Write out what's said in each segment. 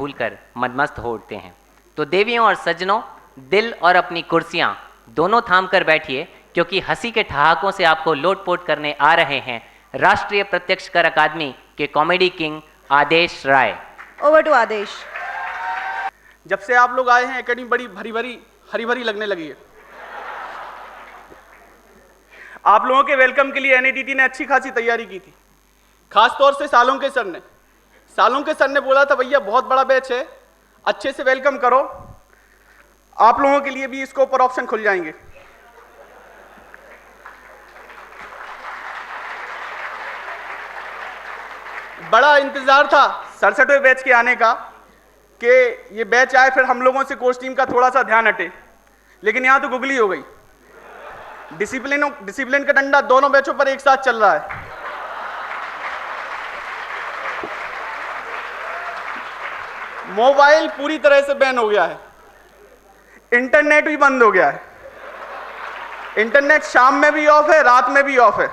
भूलकर मदमस्त हो उठते हैं। तो देवियों और सज्जनों, दिल और अपनी कुर्सियां दोनों थाम कर बैठिए, क्योंकि हंसी के ठहाकों से आपको लोटपोट करने आ रहे हैं राष्ट्रीय प्रत्यक्ष कर अकादमी के comedy king Adesh Rai. Over to Adesh. जब से आप लोग आए हैं एकेडमी बड़ी हरी भरी लगने लगी है। आप लोगों के वेलकम के लिए एनएडीटी ने अच्छी खासी तैयारी की थी। खास तौर से सालों के सर ने बोला था भैया बहुत बड़ा बैच है, अच्छे से वेलकम करो। आप लोगों के लिए भी इसके ऊपर ऑप्शन खुल जाएंगे। बड़ा इंतजार था 67वें बैच के आने का कि ये बैच आए, फिर हम लोगों से कोच टीम का थोड़ा सा ध्यान हटे, लेकिन यहां तो गुगली हो गई। डिसिप्लिन का डंडा दोनों बैचों पर एक साथ चल रहा है। मोबाइल पूरी तरह से बैन हो गया है, इंटरनेट भी बंद हो गया है। इंटरनेट शाम में भी ऑफ है, रात में भी ऑफ है,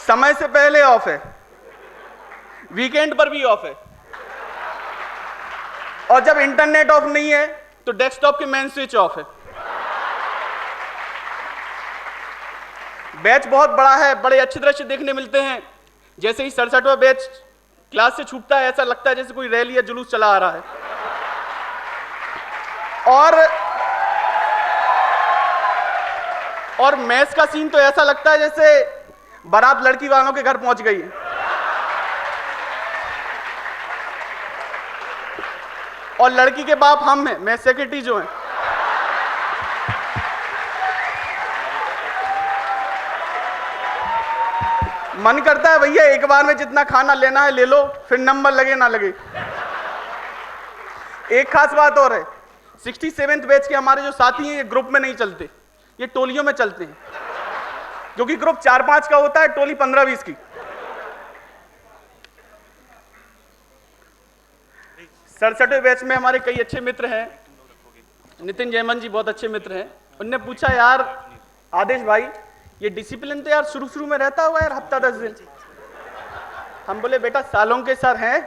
समय से पहले ऑफ है, वीकेंड पर भी ऑफ है। और जब इंटरनेट ऑफ नहीं है तो डेस्कटॉप के मेन स्विच ऑफ है। बैच बहुत बड़ा है, बड़े अच्छे दृश्य देखने मिलते हैं। जैसे ही 67वां बैच क्लास से छूटता है, ऐसा लगता है जैसे कोई रैली या जुलूस चला आ रहा है। और मैच का सीन तो ऐसा लगता है जैसे बारात लड़की वालों के घर पहुंच गई है। और लड़की के बाप हम हैं, मैं सेक्रेटरी जो हैं। मन करता है भैया एक बार में जितना खाना लेना है ले लो, फिर नंबर लगे ना लगे। एक खास बात और है, 67th बैच के हमारे जो साथी हैं ये ग्रुप में नहीं चलते, ये टोलियों में चलते हैं। क्योंकि ग्रुप 4-5 का होता है, टोली 15-20 की। 67वें बैच में हमारे कई अच्छे मित्र हैं। नितिन जयमन जी बहुत अच्छे मित्र हैं। उनने पूछा यार आदेश भाई, ये डिसिप्लिन तो यार शुरू में रहता होगा यार, हफ्ता 10 दिन। हम बोले बेटा सालों के सर हैं,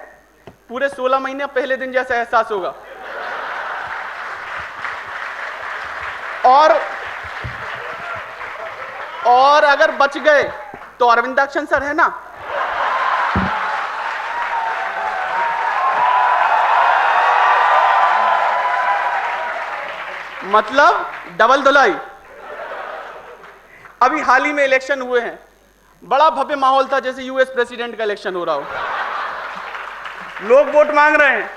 पूरे 16 महीने पहले दिन जैसा एहसास होगा। और अगर बच गए तो अरविंदाक्शन सर है ना, मतलब डबल धुलाई। अभी हाल ही में इलेक्शन हुए हैं, बड़ा भव्य माहौल था, जैसे यूएस प्रेसिडेंट का इलेक्शन हो रहा हो। लोग वोट मांग रहे हैं,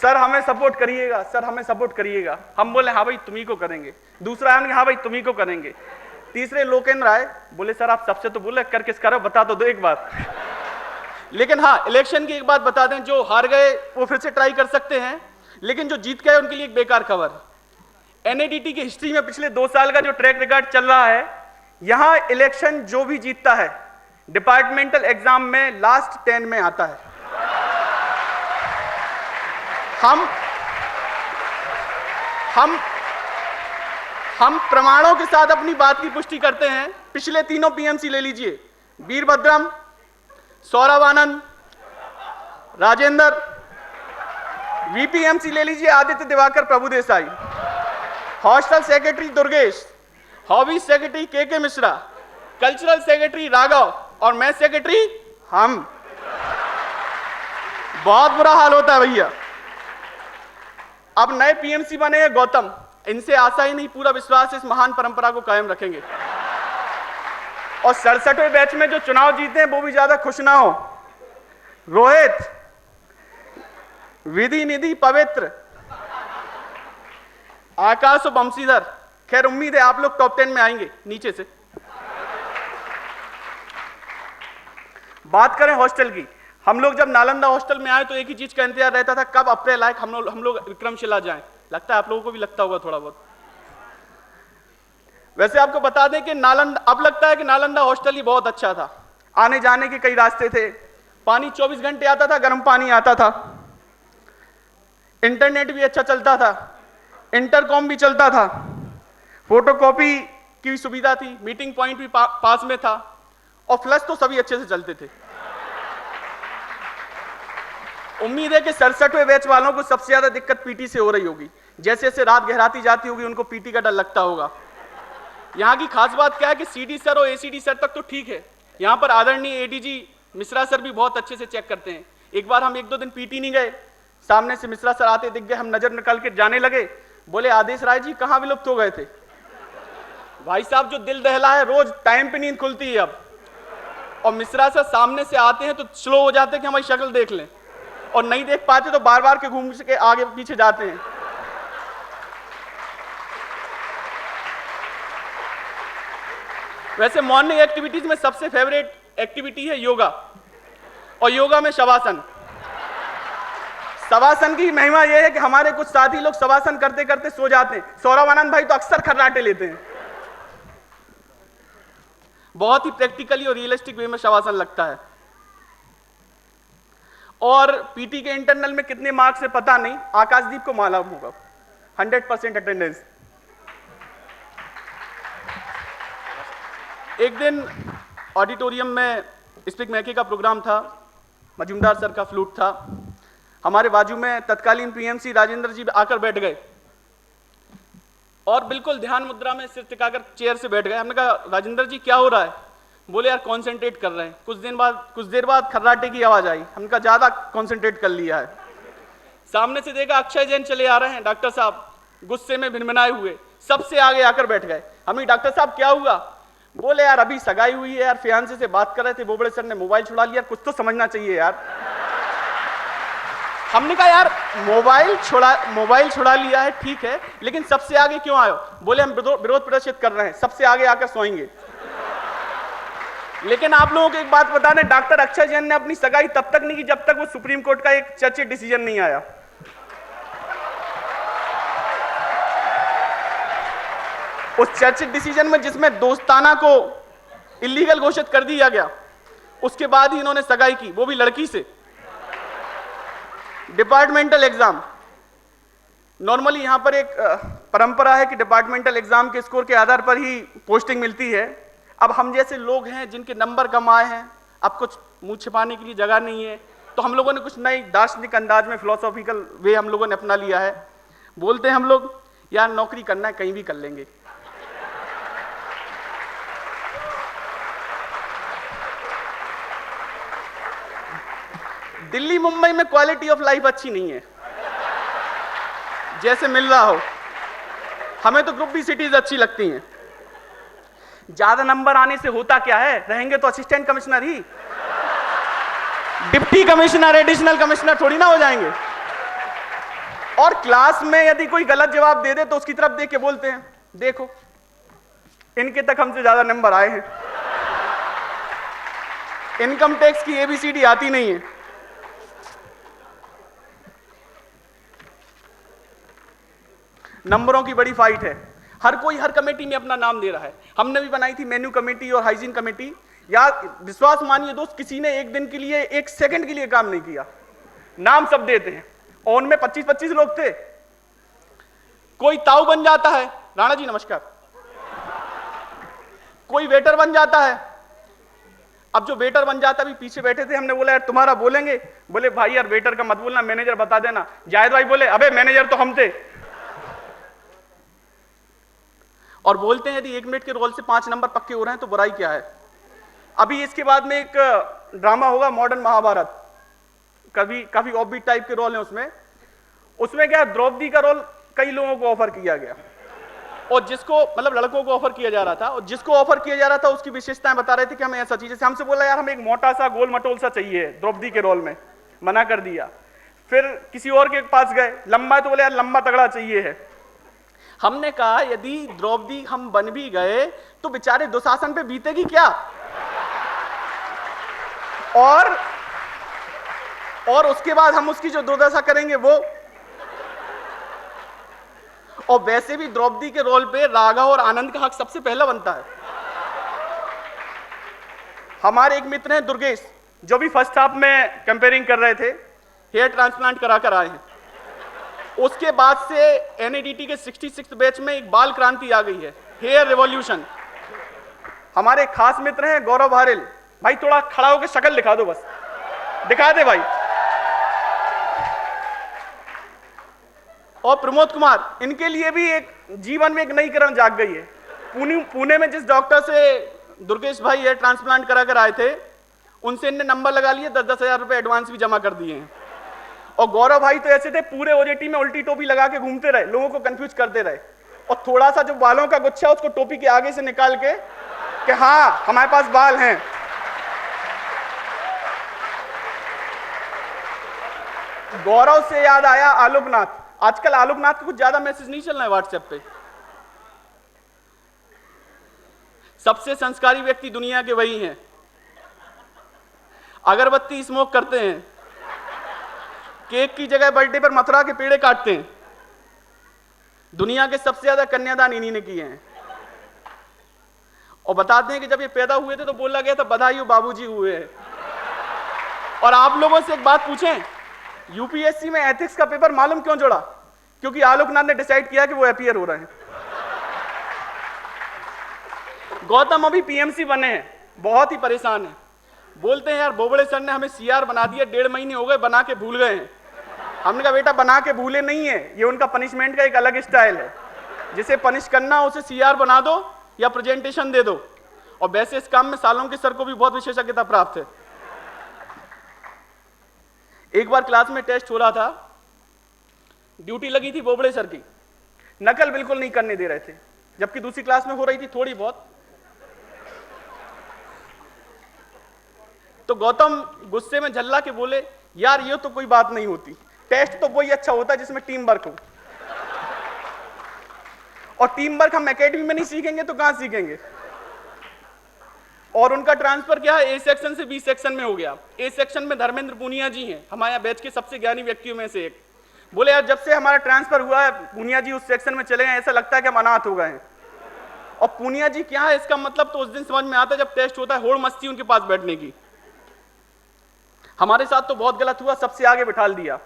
सर हमें सपोर्ट करिएगा, सर हमें सपोर्ट करिएगा। हम बोले हाँ भाई तुम्ही को करेंगे। दूसरा आया हाँ भाई तुम्ही को करेंगे। तीसरे लोकेंद्र आए, बोले सर आप सबसे तो बोले कर किस करो, बता तो दो एक बार। लेकिन हाँ इलेक्शन की एक बात बता दें, जो हार गए वो फिर से ट्राई कर सकते हैं, लेकिन जो जीत गए उनके लिए एक बेकार खबर है। एनएडीटी की हिस्ट्री में पिछले 2 साल का जो ट्रैक रिकॉर्ड चल रहा है, यहां इलेक्शन जो भी जीतता है डिपार्टमेंटल एग्जाम में लास्ट 10 में आता है। हम प्रमाणों के साथ अपनी बात की पुष्टि करते हैं। पिछले तीनों पीएमसी ले लीजिए, वीरभद्रम, सौरभ आनंद, राजेंद्र। वीपीएमसी ले लीजिए, Aditya Diwakar, Prabhudesai. Hostel secretary Durgesh, hobby secretary के मिश्रा, कल्चरल सेक्रेटरी राघव और मैं सेक्रेटरी हम। बहुत बुरा हाल होता है भैया। अब नए पीएमसी बने हैं गौतम, इनसे आशा ही नहीं पूरा विश्वास इस महान परंपरा को कायम रखेंगे। और 67वें बैच में जो चुनाव जीते हैं वो भी ज्यादा खुश ना हो। रोहित, विधि निधि पवित्र, आकाश और बंशीधर। खैर उम्मीद है आप लोग टॉप 10 में आएंगे नीचे से। बात करें हॉस्टल की, हम लोग जब नालंदा हॉस्टल में आए तो एक ही चीज का इंतजार रहता था, कब अप्रैल आए हम लोग विक्रमशिला जाएं। लगता है आप लोगों को भी लगता होगा थोड़ा बहुत। वैसे आपको बता दें कि नालंदा, अब लगता है कि नालंदा हॉस्टल ही बहुत अच्छा था। आने जाने के कई रास्ते थे, पानी 24 घंटे आता था, गर्म पानी आता था, इंटरनेट भी अच्छा चलता था, इंटरकॉम भी चलता था, फोटोकॉपी की भी सुविधा थी, मीटिंग पॉइंट भी पास में था, और फ्लश तो सभी अच्छे से चलते थे। उम्मीद है कि 67वें बैच वालों को सबसे ज्यादा दिक्कत पीटी से हो रही होगी। जैसे जैसे रात गहराती जाती होगी उनको पीटी का डर लगता होगा। यहाँ की खास बात क्या है कि सीडी सर और एसीडी सर तक तो ठीक है, यहाँ पर आदरणीय एडीजी मिश्रा सर भी बहुत अच्छे से चेक करते हैं। एक बार हम 1-2 दिन पीटी नहीं गए, सामने से मिश्रा सर आते दिख गए, हम नजर निकाल के जाने लगे, बोले आदेश राय जी कहाँ विलुप्त हो गए थे? भाई साहब जो दिल दहला है, रोज टाइम पे नींद खुलती है अब। और मिश्रा सर सामने से आते हैं तो स्लो हो जाते हैं कि हमारी शक्ल देख लें, और नहीं देख पाते तो बार बार के घूम के आगे पीछे जाते हैं। वैसे मॉर्निंग एक्टिविटीज में सबसे फेवरेट एक्टिविटी है योगा, और योगा में शवासन। शवासन की महिमा यह है कि हमारे कुछ साथी लोग शवासन करते करते सो जाते हैं। सौरभ आनंद भाई तो अक्सर खर्राटे लेते हैं। बहुत ही प्रैक्टिकली और रियलिस्टिक वे में शवासन लगता है। और पीटी के इंटरनल में कितने मार्क्स से पता नहीं, आकाशदीप को मालूम होगा। 100% अटेंडेंस। एक दिन ऑडिटोरियम में स्पीक मैके का प्रोग्राम था, मजूमदार सर का फ्लूट था। हमारे बाजू में तत्कालीन पीएमसी राजेंद्र जी आकर बैठ गए और बिल्कुल ध्यान मुद्रा में सिर टिकाकर चेयर से बैठ गए। हमने कहा राजेंद्र जी क्या हो रहा है? बोले यार कॉन्सेंट्रेट कर रहे हैं। कुछ देर बाद खर्राटे की आवाज आई। हमने कहा ज्यादा कॉन्सेंट्रेट कर लिया है। सामने से देखा अक्षय जैन चले आ रहे हैं, डॉक्टर साहब गुस्से में भिनभिनाए हुए सबसे आगे आकर बैठ गए। हमें डॉक्टर साहब क्या हुआ? बोले यार अभी सगाई हुई है यार, फियांसे से बात कर रहे थे, बोबड़े सर ने मोबाइल छुड़ा लिया, कुछ तो समझना चाहिए यार। हमने कहा यार मोबाइल छुड़ा लिया है ठीक है, लेकिन सबसे आगे क्यों आयो? बोले हम विरोध प्रदर्शित कर रहे हैं, सबसे आगे आकर सोएंगे। लेकिन आप लोगों को एक बात बता दें, डॉक्टर अक्षय जैन ने अपनी सगाई तब तक नहीं की जब तक वो सुप्रीम कोर्ट का एक चर्चित डिसीजन नहीं आया। उस चर्चित डिसीजन में जिसमें दोस्ताना को इलीगल घोषित कर दिया गया, उसके बाद ही इन्होंने सगाई की, वो भी लड़की से। डिपार्टमेंटल एग्जाम, नॉर्मली यहां पर एक परंपरा है कि डिपार्टमेंटल एग्जाम के स्कोर के आधार पर ही पोस्टिंग मिलती है। अब हम जैसे लोग हैं जिनके नंबर कम आए हैं, अब कुछ मुंह छिपाने के लिए जगह नहीं है, तो हम लोगों ने कुछ नई दार्शनिक अंदाज में फिलोसॉफिकल वे हम लोगों ने अपना लिया है। बोलते हैं हम लोग यार नौकरी करना है कहीं भी कर लेंगे। दिल्ली मुंबई में क्वालिटी ऑफ लाइफ अच्छी नहीं है जैसे मिल रहा हो। हमें तो ग्रुप बी सिटीज अच्छी लगती हैं। ज्यादा नंबर आने से होता क्या है, रहेंगे तो असिस्टेंट कमिश्नर ही, डिप्टी कमिश्नर एडिशनल कमिश्नर थोड़ी ना हो जाएंगे। और क्लास में यदि कोई गलत जवाब दे दे तो उसकी तरफ देख के बोलते हैं देखो इनके तक हमसे ज्यादा नंबर आए हैं। इनकम टैक्स की एबीसीडी आती नहीं है। नंबरों की बड़ी फाइट है। हर कोई हर कमेटी में अपना नाम दे रहा है। हमने भी बनाई थी मेन्यू कमेटी और हाइजीन कमेटी। यार विश्वास मानिए दोस्त, किसी ने एक दिन के लिए, एक सेकंड के लिए काम नहीं किया। नाम सब देते हैं और उनमें 25-25 लोग थे। कोई ताऊ बन जाता है, राणा जी नमस्कार, कोई वेटर बन जाता है। अब जो वेटर बन जाता भी पीछे बैठे थे, हमने बोला यार तुम्हारा बोलेंगे? बोले भाई यार वेटर का मत बोलना, मैनेजर बता देना। जायद भाई बोले अबे मैनेजर तो हम थे। और बोलते हैं यदि 1 मिनट के रोल से 5 नंबर पक्के हो रहे हैं तो बुराई क्या है। अभी इसके बाद में एक ड्रामा होगा मॉडर्न महाभारत, काफी ऑफबीट टाइप के रोल हैं उसमें क्या द्रौपदी का रोल कई लोगों को ऑफर किया गया, और जिसको मतलब लड़कों को ऑफर किया जा रहा था, और जिसको ऑफर किया जा रहा था उसकी विशेषताएं बता रहे थे कि हमें ऐसा चाहिए। जैसे हमसे बोला यार हमें एक मोटा सा गोल मटोल सा चाहिए द्रौपदी के रोल में, मना कर दिया। फिर किसी और के पास गए, लंबा है तो बोले यार लंबा तगड़ा चाहिए है। हमने कहा यदि द्रौपदी हम बन भी गए तो बेचारे दुशासन पे बीतेगी क्या। और उसके बाद हम उसकी जो दुर्दशा करेंगे वो। और वैसे भी द्रौपदी के रोल पे राघव और आनंद का हक सबसे पहला बनता है। हमारे एक मित्र हैं दुर्गेश, जो भी फर्स्ट हाफ में कंपेयरिंग कर रहे थे, हेयर ट्रांसप्लांट करा कर आए हैं। उसके बाद से एनएडीटी के 66 बैच में एक बाल क्रांति आ गई है, हेयर रिवॉल्यूशन। हमारे खास मित्र हैं गौरव हारेल भाई, थोड़ा खड़ा होकर शक्ल दिखा दो, बस दिखा दे भाई। और प्रमोद कुमार, इनके लिए भी एक जीवन में एक नई किरण जाग गई है। पुणे में जिस डॉक्टर से दुर्गेश भाई है ट्रांसप्लांट करा कर आए थे, उनसे इनने नंबर लगा लिए, 10-10 हजार रुपए एडवांस भी जमा कर दिए हैं। और गौरव भाई तो ऐसे थे, पूरे ओजेटी में उल्टी टोपी लगा के घूमते रहे, लोगों को कंफ्यूज करते रहे, और थोड़ा सा जो बालों का गुच्छा उसको टोपी के आगे से निकाल के कि हाँ हमारे पास बाल हैं। गौरव से याद आया आलोकनाथ। आजकल आलोकनाथ को कुछ ज्यादा मैसेज नहीं चल रहा है व्हाट्सएप पे। सबसे संस्कारी व्यक्ति दुनिया के वही हैं, अगरबत्ती स्मोक करते हैं, केक की जगह बर्थडे पर मथुरा के पेड़े काटते हैं। दुनिया के सबसे ज्यादा कन्यादान इन्हीं ने किए हैं। और बताते हैं कि जब ये पैदा हुए थे तो बोला गया था बधाई हो बाबूजी हुए हैं। और आप लोगों से एक बात पूछें, यूपीएससी में एथिक्स का पेपर मालूम क्यों जोड़ा? क्योंकि आलोकनाथ ने डिसाइड किया कि वो अपीयर हो रहे हैं। गौतम अभी पीएमसी बने हैं, बहुत ही परेशान हैं। बोलते हैं यार बोबड़े सर ने हमें सीआर बना दिया, 1.5 महीने हो गए, बना के भूल गए हैं। हमने कहा बेटा बना के भूले नहीं है, ये उनका पनिशमेंट का एक अलग स्टाइल है। जिसे पनिश करना हो उसे सीआर बना दो या प्रेजेंटेशन दे दो। और वैसे इस काम में सालों के सर को भी बहुत विशेषज्ञता प्राप्त है। एक बार क्लास में टेस्ट हो रहा था, ड्यूटी लगी थी बोबड़े सर की, नकल बिल्कुल नहीं करने दे रहे थे, जबकि दूसरी क्लास में हो रही थी थोड़ी बहुत। तो गौतम गुस्से में झल्ला के बोले, यार ये तो कोई बात नहीं होती, टेस्ट तो वही अच्छा होता है जिसमें टीम वर्क हो, और टीम वर्क हम एकेडमी में नहीं सीखेंगे तो कहां सीखेंगे। और उनका ट्रांसफर क्या है, ए सेक्शन से बी सेक्शन में हो गया। ए सेक्शन में धर्मेंद्र पूनिया जी हैं, हमारे बैच के सबसे ज्ञानी व्यक्तियों में से एक। बोले यार जब से हमारा ट्रांसफर हुआ है पूनिया जी उस सेक्शन में चले गए, ऐसा लगता है कि हम अनाथ हो गए हैं। और पूनिया जी क्या है इसका मतलब तो उस दिन समझ में आता है जब टेस्ट होता है, होड़ मस्ती उनके पास बैठने की। हमारे साथ तो बहुत गलत हुआ, सबसे आगे बिठा दिया।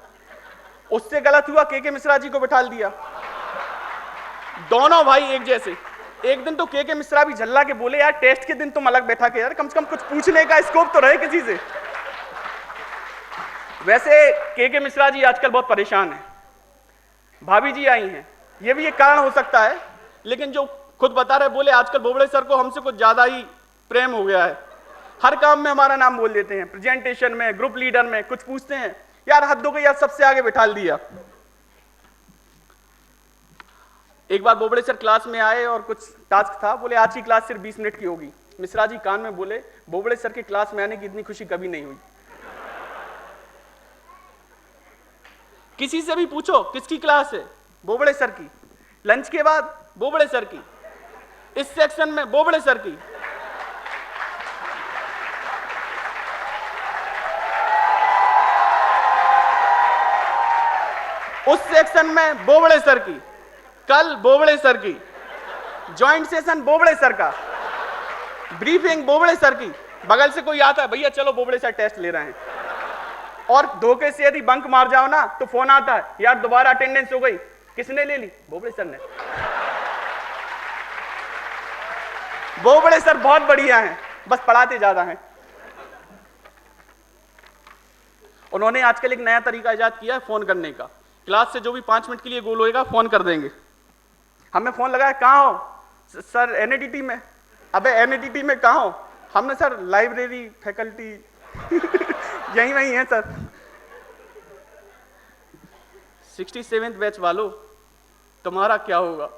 उससे गलत हुआ के मिश्रा जी को बिठा दिया। दोनों भाई एक जैसे। एक दिन तो के मिश्रा भी झल्ला के बोले, यार टेस्ट के दिन तुम अलग बैठा के, यार कम से कम कुछ पूछने का स्कोप तो रहे किसी से। वैसे के मिश्रा जी आजकल बहुत परेशान हैं। भाभी जी आई हैं, ये भी एक कारण हो सकता है, लेकिन जो खुद बता रहे, बोले आजकल बोबड़े सर को हमसे कुछ ज्यादा ही प्रेम हो गया है। हर काम में हमारा नाम बोल देते हैं, प्रेजेंटेशन में, ग्रुप लीडर में, कुछ पूछते हैं, यार हद हो गई, यार सबसे आगे बिठा दिया। एक बार बोबड़े सर क्लास में आए और कुछ टास्क था, बोले आज की क्लास सिर्फ 20 मिनट की होगी। मिश्रा जी कान में बोले, बोबड़े सर की क्लास में आने की इतनी खुशी कभी नहीं हुई। किसी से भी पूछो किसकी क्लास है, बोबड़े सर की। लंच के बाद बोबड़े सर की, इस सेक्शन में बोबड़े सर की। उस सेक्शन में बोबड़े सर की, कल बोबड़े सर की, ज्वाइंट सेशन बोबड़े सर का, ब्रीफिंग बोबड़े सर की। बगल से कोई आता है, भैया चलो बोबड़े सर टेस्ट ले रहे हैं। और धोखे से यदि बंक मार जाओ ना तो फोन आता है, यार दोबारा अटेंडेंस हो गई, किसने ले ली? बोबड़े सर ने। बोबड़े सर बहुत बढ़िया हैं, बस पढ़ाते ज्यादा हैं। उन्होंने आजकल एक नया तरीका इजाद किया है फोन करने का। क्लास से जो भी 5 मिनट के लिए गोल होएगा फोन कर देंगे। हमने फोन लगाया, कहाँ हो? सर एनएडीटी में। अबे एनएडीटी में कहाँ हो? हमने सर लाइब्रेरी फैकल्टी यहीं वहीं है सर। 67th बैच वालों, तुम्हारा क्या होगा?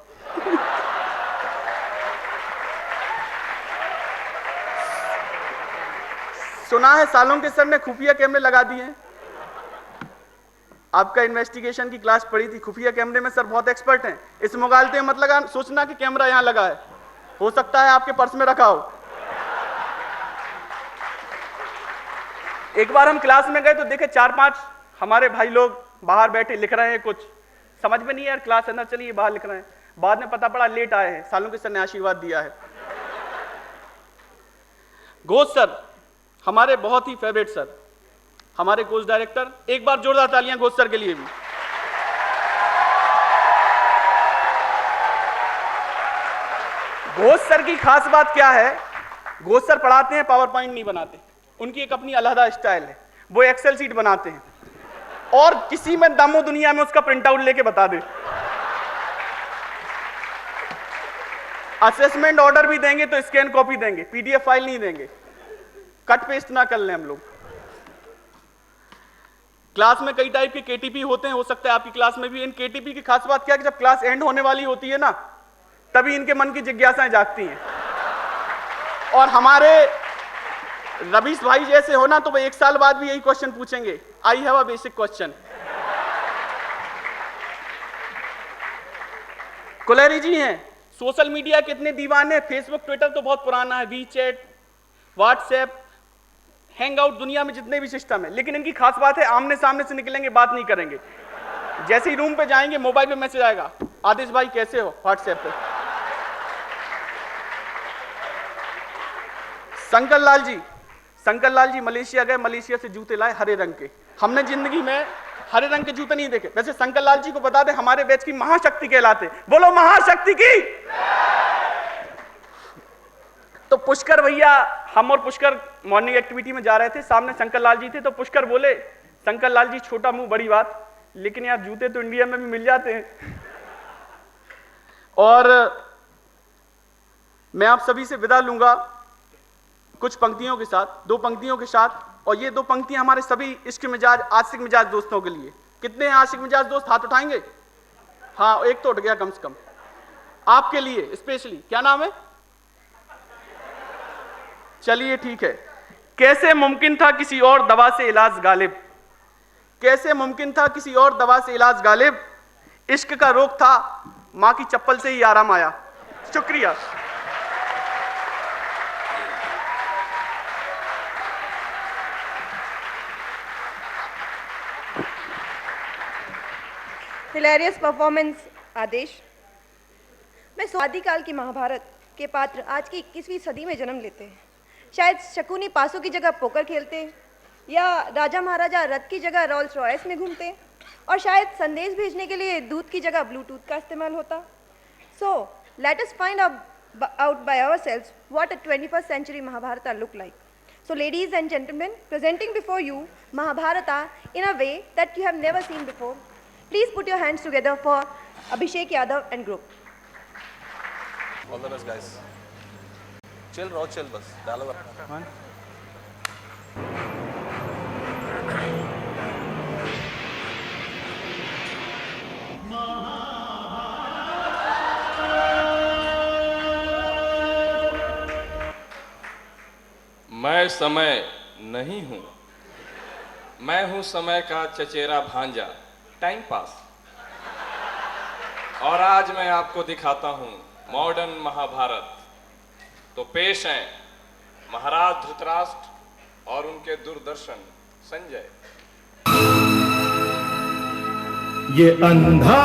सुना है सालों के सर ने खुफिया कैमरे लगा दिए हैं। आपका इन्वेस्टिगेशन की क्लास पढ़ी थी, खुफिया कैमरे में सर बहुत एक्सपर्ट हैं। इस मुगालते में मत लगा सोचना कि कैमरा यहां लगा है, हो सकता है आपके पर्स में रखा हो। एक बार हम क्लास में गए तो देखे 4-5 हमारे भाई लोग बाहर बैठे लिख रहे हैं, कुछ समझ में नहीं है यार, क्लास अंदर चलिए बाहर लिख रहे हैं। बाद में पता पड़ा लेट आए हैं, सालों के सर ने आशीर्वाद दिया है। घोष सर हमारे बहुत ही फेवरेट सर, हमारे कोर्स डायरेक्टर। एक बार जोरदार तालियां घोष सर के लिए भी। घोष सर की खास बात क्या है, घोष सर पढ़ाते हैं, पावर पॉइंट नहीं बनाते। उनकी एक अपनी अलहदा स्टाइल है, वो एक्सेल सीट बनाते हैं। और किसी में दम हो दुनिया में उसका प्रिंट आउट लेके बता दे। असेसमेंट ऑर्डर भी देंगे तो स्कैन कॉपी देंगे, पीडीएफ फाइल नहीं देंगे। कट पेस्ट ना कर लें हम लोग। क्लास में कई टाइप के केटीपी होते हैं, हो सकता है आपकी क्लास में भी। इन केटीपी की खास बात क्या है कि जब क्लास एंड होने वाली होती है ना, तभी इनके मन की जिज्ञासाएं जागती हैं। और हमारे रवीश भाई जैसे हो ना, तो वो 1 साल बाद भी यही क्वेश्चन पूछेंगे, I have a basic question. Kulhari ji हैं, सोशल मीडिया के इतने दीवाने हैं, फेसबुक ट्विटर तो बहुत पुराना है, वीचैट, व्हाट्सएप, हैंगआउट, दुनिया में जितने भी सिस्टम है, लेकिन इनकी खास बात है आमने सामने से निकलेंगे, बात नहीं करेंगे। जैसे ही रूम पे जाएंगे मोबाइल पे मैसेज आएगा, आदिश भाई कैसे हो, व्हाट्सएप पे। शंकर लाल जी मलेशिया गए, मलेशिया से जूते लाए हरे रंग के। हमने जिंदगी में हरे रंग के जूते नहीं देखे। वैसे शंकर लाल जी को बता दे, हमारे बैच की महाशक्ति कहलाते। बोलो महाशक्ति की। तो पुष्कर भैया, हम और पुष्कर मॉर्निंग एक्टिविटी में जा रहे थे, सामने शंकर लाल जी थे। तो पुष्कर बोले, शंकर लाल जी छोटा मुंह बड़ी बात, लेकिन यार जूते तो इंडिया में भी मिल जाते हैं। और मैं आप सभी से विदा लूंगा कुछ पंक्तियों के साथ, 2 पंक्तियों के साथ। और ये 2 पंक्तियां हमारे सभी इश्क मिजाज, आशिक मिजाज दोस्तों के लिए। कितने हैं आशिक मिजाज दोस्त, हाथ उठाएंगे? हाँ, एक तो उठ गया कम से कम। आपके लिए स्पेशली, क्या नाम है? चलिए ठीक है। कैसे मुमकिन था किसी और दवा से इलाज गालिब, कैसे मुमकिन था किसी और दवा से इलाज गालिब, इश्क का रोग था मां की चप्पल से ही आराम आया। शुक्रिया। हिलेरियस परफॉर्मेंस आदेश। मैं आदिकाल की महाभारत के पात्र आज की 21वीं सदी में जन्म लेते हैं। शायद शकुनी पासों की जगह पोकर खेलते, या राजा महाराजा रथ की जगह रोल्स रॉयस में घूमते, और शायद संदेश भेजने के लिए दूध की जगह ब्लूटूथ का इस्तेमाल होता। So let us find out by ourselves what a 21st century Mahabharata look like. So ladies and gentlemen, presenting before you Mahabharata in a way that you have never seen before. Please put your hands together for Abhishek Yadav and group. All the best, guys. Chill, raw chill, बस डालो। मैं समय नहीं हूं, मैं हूं समय का चचेरा भांजा, टाइम पास। और आज मैं आपको दिखाता हूं मॉडर्न महाभारत। तो पेश हैं महाराज धृतराष्ट्र और उनके दूरदर्शन संजय। ये अंधा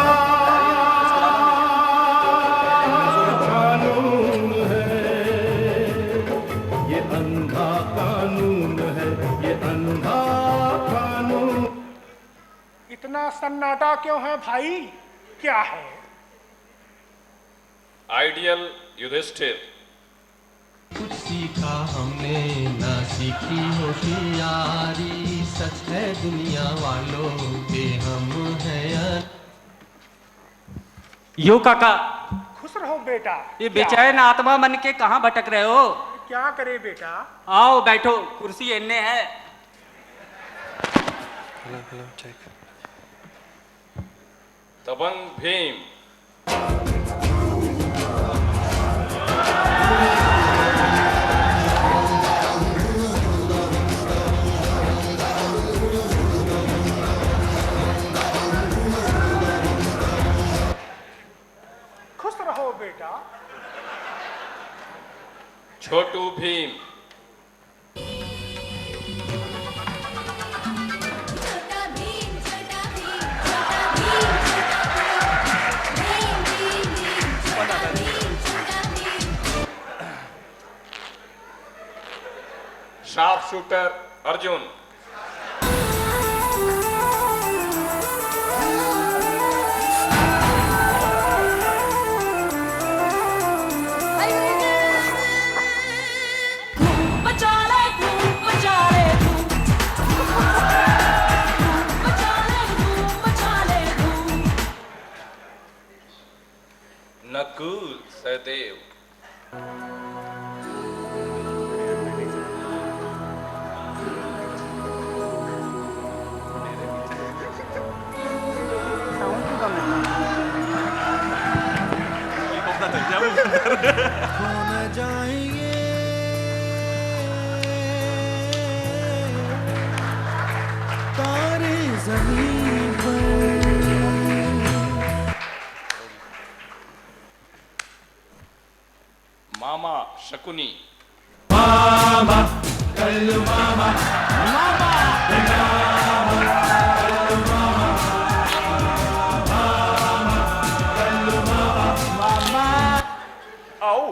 कानून है, ये अंधा कानून है, ये अंधा कानून। इतना सन्नाटा क्यों है भाई, क्या है? आइडियल युधिष्ठिर। कुछ सीखा हमने ना सीखी होशियारी, सच है दुनिया वालों के हम हैं। यो काका, खुश रहो बेटा। ये बेचैन आत्मा मन के कहाँ भटक रहे हो? क्या करे बेटा? आओ बैठो, कुर्सी एने है। दबंग भीम। खुश रहो बेटा। छोटू भीम। Sharp shooter Arjun. नकुल सहदेव। मामा शकुनी। मामा कल्लू मामा मामा कल्लू मामा कल्लू मामा आओ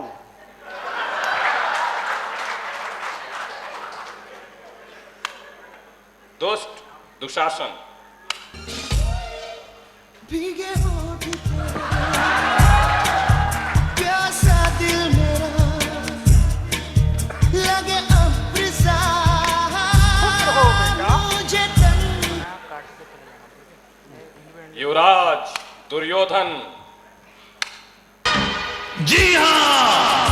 दुष्ट दुशासन। भीगे होठ प्यासा दिल मेरा लगे अफ्रीसा मुझे युवराज दुर्योधन। जी हाँ